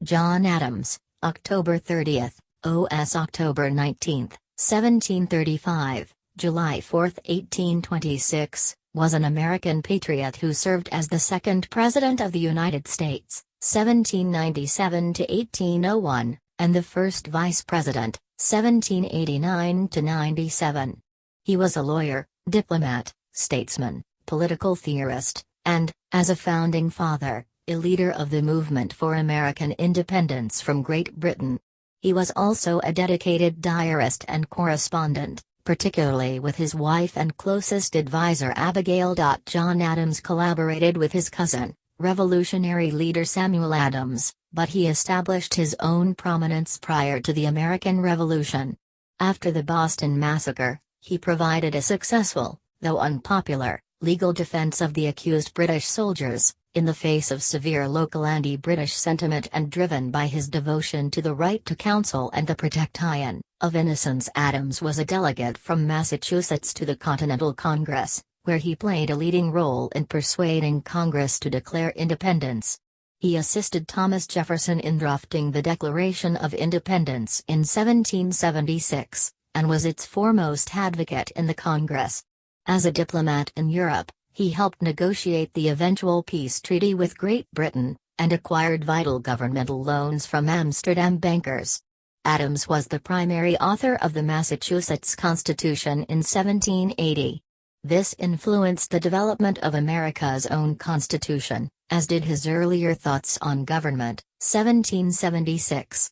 John Adams, October 30th, OS October 19th, 1735, July 4, 1826, was an American patriot who served as the second President of the United States, 1797 to 1801, and the first Vice President, 1789 to 97. He was a lawyer, diplomat, statesman, political theorist, and, as a founding father, a leader of the movement for American independence from Great Britain. He was also a dedicated diarist and correspondent, particularly with his wife and closest advisor Abigail.John Adams collaborated with his cousin, Revolutionary leader Samuel Adams, but he established his own prominence prior to the American Revolution. After the Boston Massacre, he provided a successful, though unpopular, legal defense of the accused British soldiers, in the face of severe local anti-British sentiment and driven by his devotion to the right to counsel and the protection of innocence. Adams was a delegate from Massachusetts to the Continental Congress, where he played a leading role in persuading Congress to declare independence. He assisted Thomas Jefferson in drafting the Declaration of Independence in 1776, and was its foremost advocate in the Congress. As a diplomat in Europe, he helped negotiate the eventual peace treaty with Great Britain, and acquired vital governmental loans from Amsterdam bankers. Adams was the primary author of the Massachusetts Constitution in 1780. This influenced the development of America's own constitution, as did his earlier thoughts on government, 1776.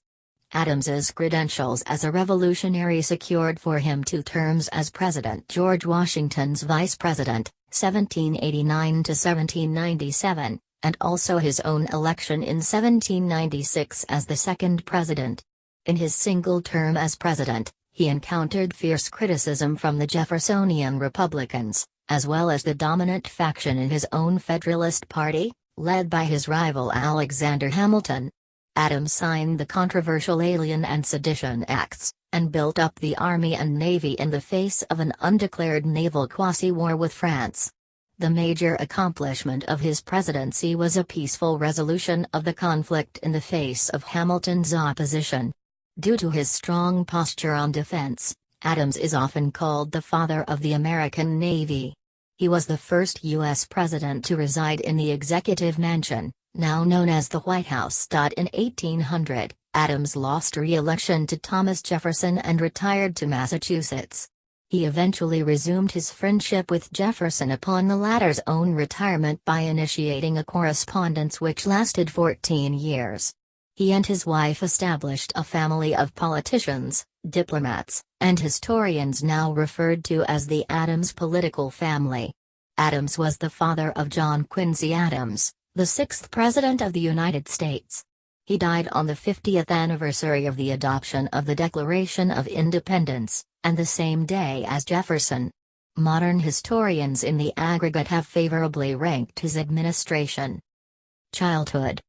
Adams's credentials as a revolutionary secured for him 2 terms as President George Washington's vice president, 1789 to 1797, and also his own election in 1796 as the second president. In his single term as president, he encountered fierce criticism from the Jeffersonian Republicans, as well as the dominant faction in his own Federalist Party, led by his rival Alexander Hamilton. Adams signed the controversial Alien and Sedition Acts, and built up the army and navy in the face of an undeclared naval quasi-war with France. The major accomplishment of his presidency was a peaceful resolution of the conflict in the face of Hamilton's opposition. Due to his strong posture on defense, Adams is often called the father of the American Navy. He was the first U.S. president to reside in the Executive Mansion, now known as the White House. In 1800, Adams lost re-election to Thomas Jefferson and retired to Massachusetts. He eventually resumed his friendship with Jefferson upon the latter's own retirement by initiating a correspondence which lasted 14 years. He and his wife established a family of politicians, diplomats, and historians now referred to as the Adams political family. Adams was the father of John Quincy Adams, the 6th President of the United States. He died on the 50th anniversary of the adoption of the Declaration of Independence, and the same day as Jefferson. Modern historians in the aggregate have favorably ranked his administration. Childhood.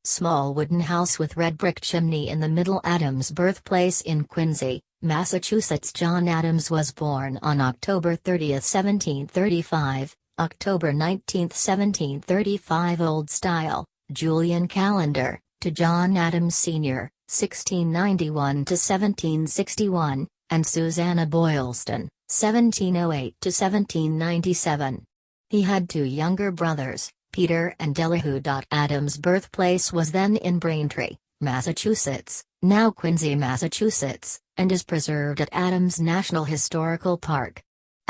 Small wooden house with red brick chimney in the middle. Adams' birthplace in Quincy, Massachusetts. John Adams was born on October 30, 1735, October 19, 1735 Old Style, Julian Calendar, to John Adams Sr., 1691 to 1761, and Susanna Boylston, 1708 to 1797. He had 2 younger brothers, Peter and Elihu. Adams' birthplace was then in Braintree, Massachusetts, now Quincy, Massachusetts, and is preserved at Adams National Historical Park.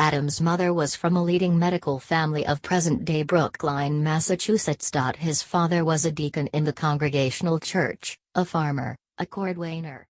Adams' mother was from a leading medical family of present-day Brookline, Massachusetts. His father was a deacon in the Congregational Church, a farmer, a cordwainer,